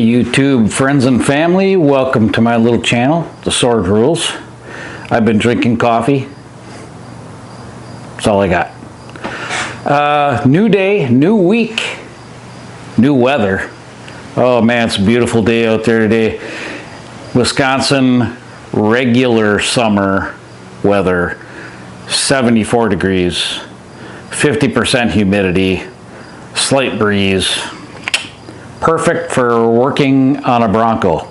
YouTube friends and family, welcome to my little channel, The Sword Rules. I've been drinking coffee. That's all I got. New day, new week, new weather. Oh man, it's a beautiful day out there today. Wisconsin, regular summer weather, 74 degrees, 50% humidity, slight breeze. Perfect for working on a Bronco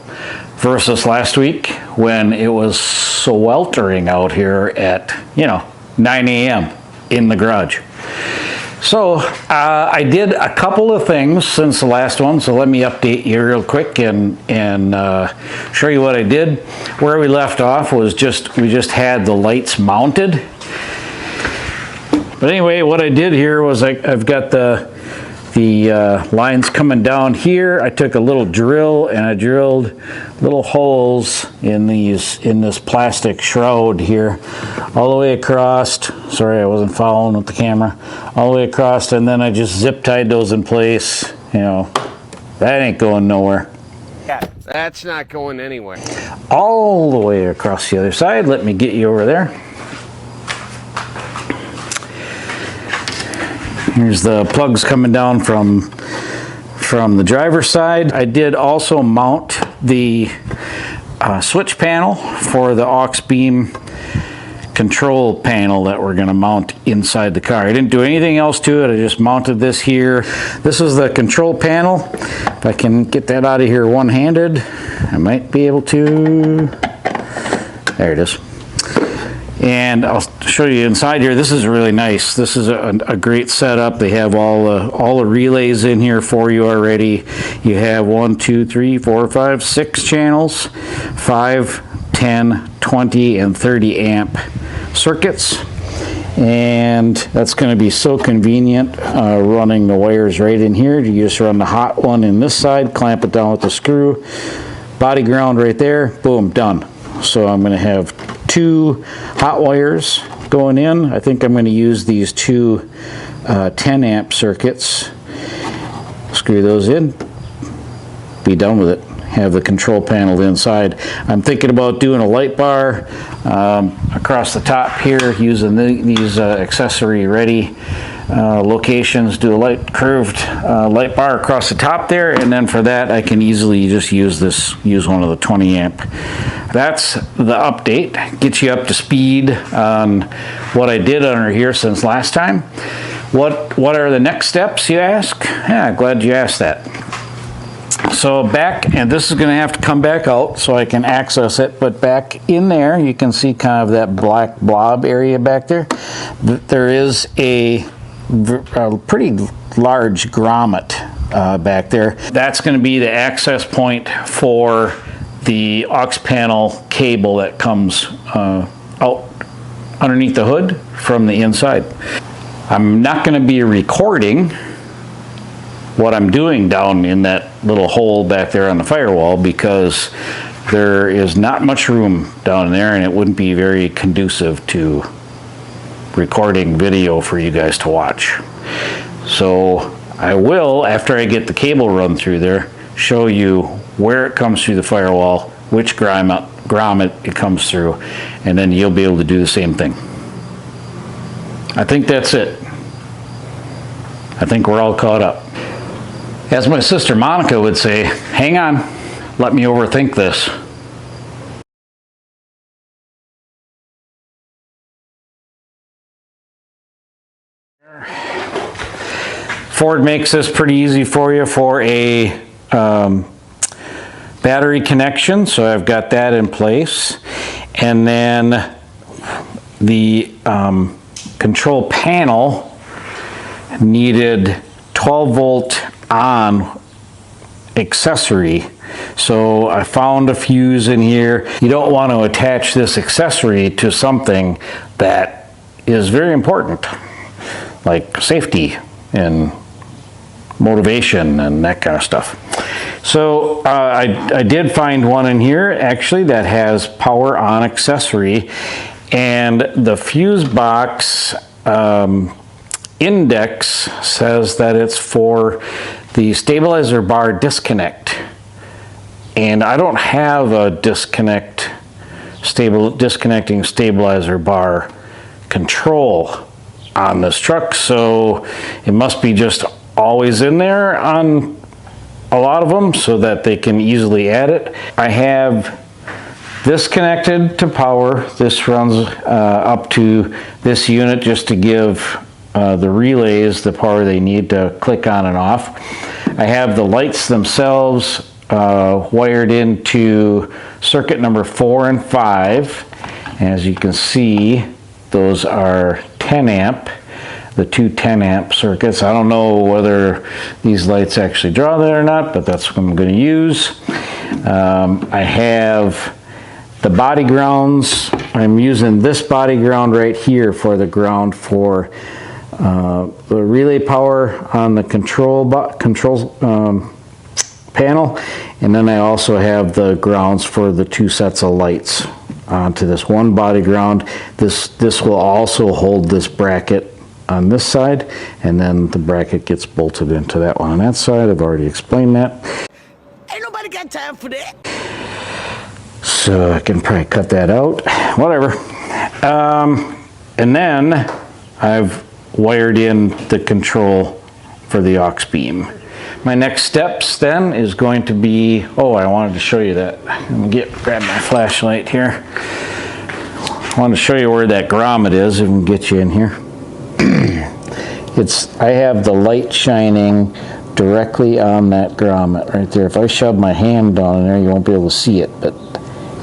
versus last week when it was sweltering out here at, 9 a.m. in the garage. So I did a couple of things since the last one, so let me update you real quick and show you what I did. Where we left off was we just had the lights mounted. But anyway, what I did here was I've got the lines coming down here. I took a little drill and I drilled little holes in this plastic shroud here, all the way across. Sorry, I wasn't following with the camera. All the way across, and then I just zip tied those in place. That ain't going nowhere. Yeah, that's not going anywhere. All the way across the other side. Let me get you over there. Here's the plugs coming down from the driver's side. I did also mount the switch panel for the AuxBeam control panel that we're going to mount inside the car. I didn't do anything else to it. I just mounted this here. This is the control panel. If I can get that out of here one-handed, I might be able to. There it is. And I'll show you inside here. This is really nice. This is a great setup. They have all the relays in here for you already. You have 1, 2, 3, 4, 5, 6 channels, 5, 10, 20, and 30 amp circuits. And that's going to be so convenient running the wires right in here. You just run the hot one in this side, clamp it down with the screw, body ground right there, boom, done. So I'm going to have 2 hot wires going in. I think I'm going to use these 2 10 amp circuits. Screw those in, be done with it. Have the control panel inside. I'm thinking about doing a light bar across the top here, using these accessory ready locations. Do a curved light bar across the top there, and then for that I can easily just use one of the 20 amp. That's the update. Get you up to speed on what I did under here since last time. What are the next steps, you ask? Yeah, glad you asked that. So back, and this is going to have to come back out so I can access it, but back in there you can see kind of that black blob area back there. There is a pretty large grommet back there. That's going to be the access point for the aux panel cable that comes out underneath the hood from the inside. I'm not going to be recording what I'm doing down in that little hole back there on the firewall because there is not much room down there and it wouldn't be very conducive to recording video for you guys to watch. So I will, after I get the cable run through there, show you where it comes through the firewall, which grommet it comes through, and then you'll be able to do the same thing. I think that's it. I think we're all caught up. As my sister Monica would say, hang on, let me overthink this. Ford makes this pretty easy for you for a battery connection, so I've got that in place. And then the control panel needed 12 volt on accessory, so I found a fuse in here. You don't want to attach this accessory to something that is very important, like safety and motivation and that kind of stuff. So I did find one in here actually that has power on accessory, and the fuse box index says that it's for the stabilizer bar disconnect And I don't have a disconnecting stabilizer bar control on this truck, so it must be just always in there on a lot of them so that they can easily add it. I have this connected to power. This runs up to this unit just to give the relays the power they need to click on and off. I have the lights themselves wired into circuit number 4 and 5. As you can see, those are 10 amp, the two 10 amp circuits. I don't know whether these lights actually draw that or not, but that's what I'm going to use. I have the body grounds. I'm using this body ground right here for the ground for the relay power on the control panel, and then I also have the grounds for the two sets of lights onto this one body ground. This will also hold this bracket on this side, and then the bracket gets bolted into that one on that side. I've already explained that. Ain't nobody got time for that. So I can probably cut that out, whatever. And then I've wired in the control for the AuxBeam. My next steps then is going to be, oh, I wanted to show you that. Let me grab my flashlight here. I want to show you where that grommet is and get you in here. I have the light shining directly on that grommet right there. If I shove my hand down in there, you won't be able to see it, but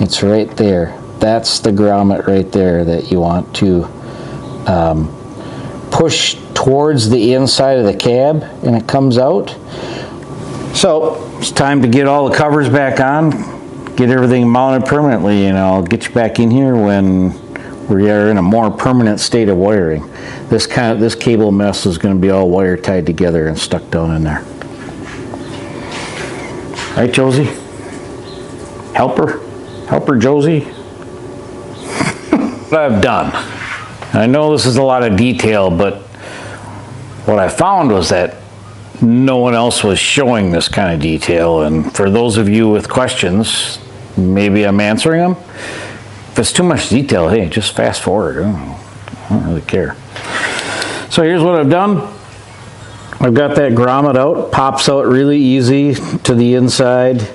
it's right there. That's the grommet right there that you want to push towards the inside of the cab, and it comes out. So it's time to get all the covers back on, get everything mounted permanently, and I'll get you back in here when we are in a more permanent state of wiring. This cable mess is going to be all wire tied together and stuck down in there. Right, Josie? Helper Josie? What I've done. I know this is a lot of detail, but what I found was that no one else was showing this kind of detail, and for those of you with questions, maybe I'm answering them. If it's too much detail, hey, just fast forward. I don't really care. So here's what I've done. I've got that grommet out, pops out really easy to the inside,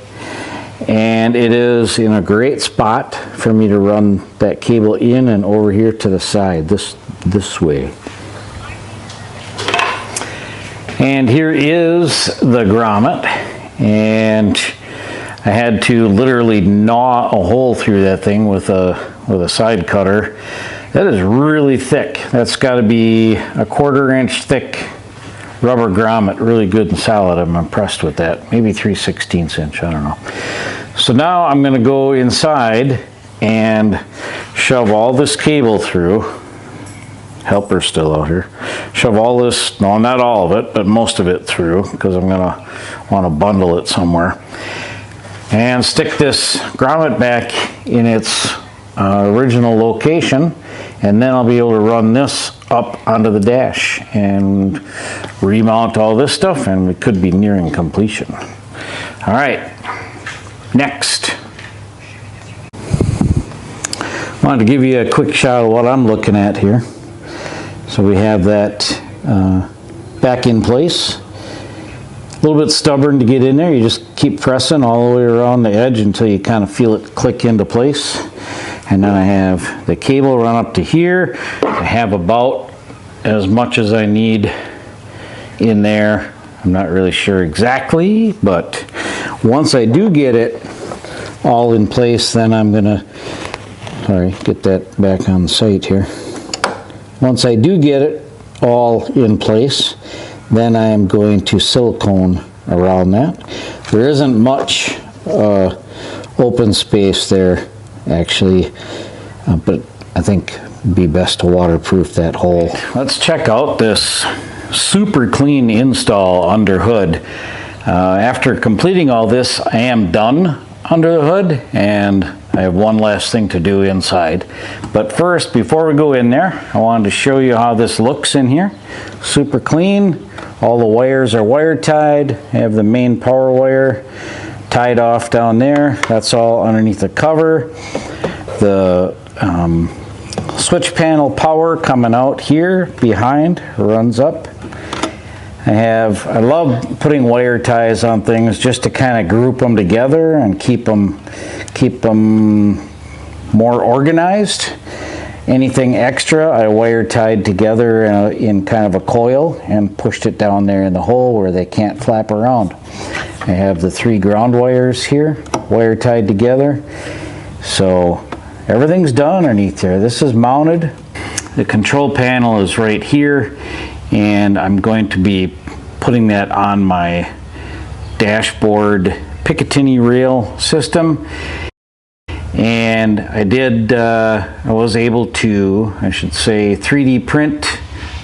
and it is in a great spot for me to run that cable in and over here to the side, this way. And here is the grommet, and I had to literally gnaw a hole through that thing with a side cutter. That is really thick. That's got to be a 1/4 inch thick rubber grommet, really good and solid. I'm impressed with that. Maybe 3/16 inch, I don't know. So now I'm going to go inside and shove all this cable through. Helper's still out here. Shove all this, no, not all of it, but most of it through, because I'm going to want to bundle it somewhere. And stick this grommet back in its original location, and then I'll be able to run this up onto the dash and remount all this stuff, and we could be nearing completion. All right, next. I wanted to give you a quick shot of what I'm looking at here. So we have that back in place. A little bit stubborn to get in there. You just keep pressing all the way around the edge until you kind of feel it click into place. And then I have the cable run up to here. I have about as much as I need in there. I'm not really sure exactly, but once I do get it all in place, then I'm gonna, get that back on site here. Once I do get it all in place, then I am going to silicone around that. There isn't much open space there, actually, but I think it'd be best to waterproof that hole. Let's check out this super clean install under hood. After completing all this, I am done under the hood, and I have one last thing to do inside. But first, before we go in there, I wanted to show you how this looks in here. Super clean. All the wires are wire tied. I have the main power wire tied off down there. That's all underneath the cover. The switch panel power coming out here behind, runs up. I love putting wire ties on things just to kind of group them together and keep them more organized. Anything extra, I wire tied together in kind of a coil and pushed it down there in the hole where they can't flap around. I have the 3 ground wires here, wire tied together. So everything's done underneath there. This is mounted. The control panel is right here, and I'm going to be putting that on my dashboard Picatinny rail system. And I was able to, I should say, 3D print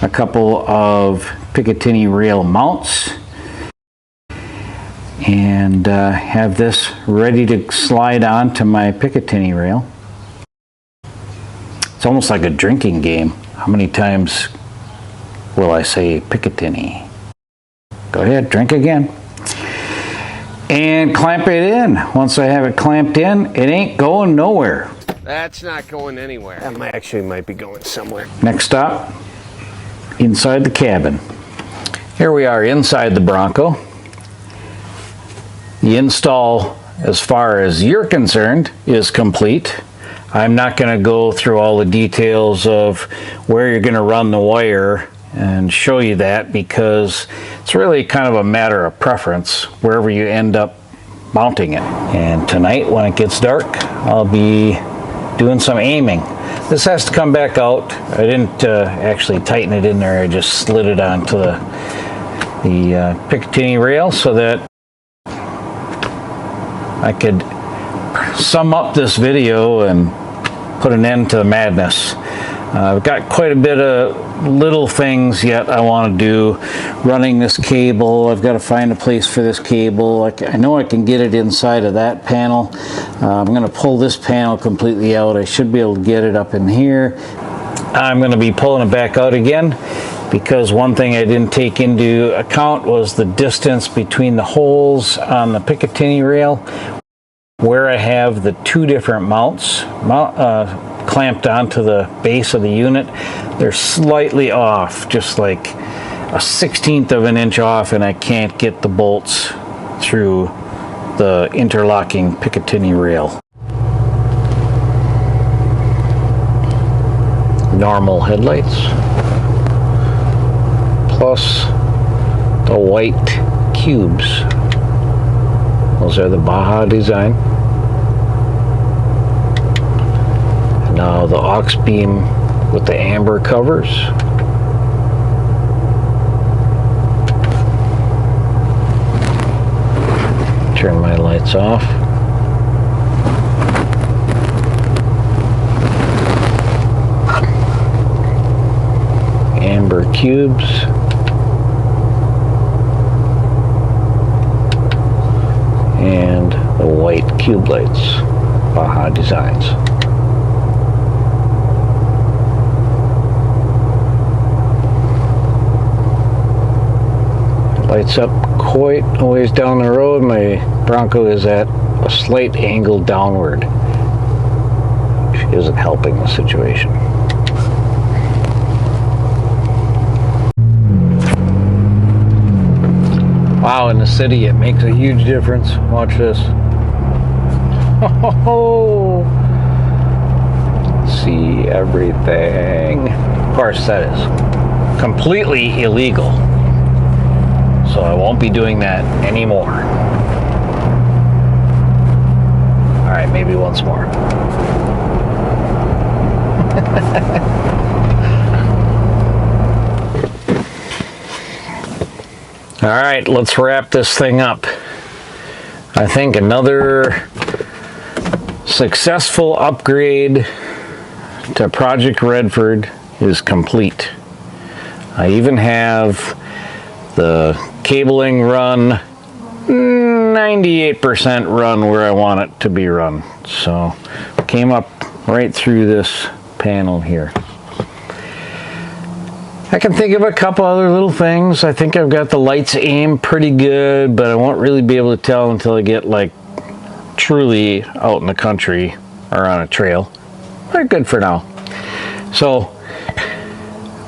a couple of Picatinny rail mounts and have this ready to slide onto my Picatinny rail. It's almost like a drinking game. How many times will I say Picatinny? Go ahead, drink again. And clamp it in. Once I have it clamped in, it ain't going nowhere. That's not going anywhere. That actually might be going somewhere. Next stop, inside the cabin. Here we are inside the Bronco. The install, as far as you're concerned, is complete. I'm not going to go through all the details of where you're going to run the wire and show you that, because it's really kind of a matter of preference wherever you end up mounting it. And tonight when it gets dark, I'll be doing some aiming. This has to come back out. I didn't actually tighten it in there. I just slid it onto the Picatinny rail so that I could sum up this video and put an end to the madness. I've got quite a bit of little things yet I want to do. Running this cable, I've got to find a place for this cable. I know I can get it inside of that panel. I'm going to pull this panel completely out. I should be able to get it up in here. I'm going to be pulling it back out again, because one thing I didn't take into account was the distance between the holes on the Picatinny rail, where I have the 2 different mounts clamped onto the base of the unit. They're slightly off, just like a 1/16 of an inch off, and I can't get the bolts through the interlocking Picatinny rail. Normal headlights, plus the white cubes. Those are the Baja design. Now the AuxBeam with the amber covers. Turn my lights off. Amber cubes. And the white cube lights, Baja Designs. Lights up quite a ways down the road. My Bronco is at a slight angle downward, which isn't helping the situation. Wow, in the city it makes a huge difference. Watch this. Oh, see everything. Of course, that is completely illegal, so I won't be doing that anymore. All right, maybe once more. All right, let's wrap this thing up. I think another successful upgrade to Project Redford is complete. I even have the cabling run 98% run where I want it to be run. So came up right through this panel here. I can think of a couple other little things. I think I've got the lights aimed pretty good, but I won't really be able to tell until I get like truly out in the country or on a trail, they're good for now. So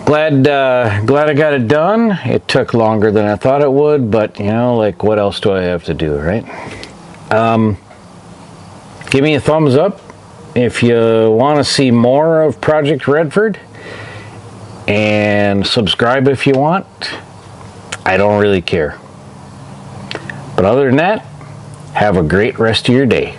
glad I got it done. It took longer than I thought it would, but you know, like, what else do I have to do, right? Give me a thumbs up if you want to see more of Project Redford, and subscribe if you want. I don't really care. But other than that, have a great rest of your day.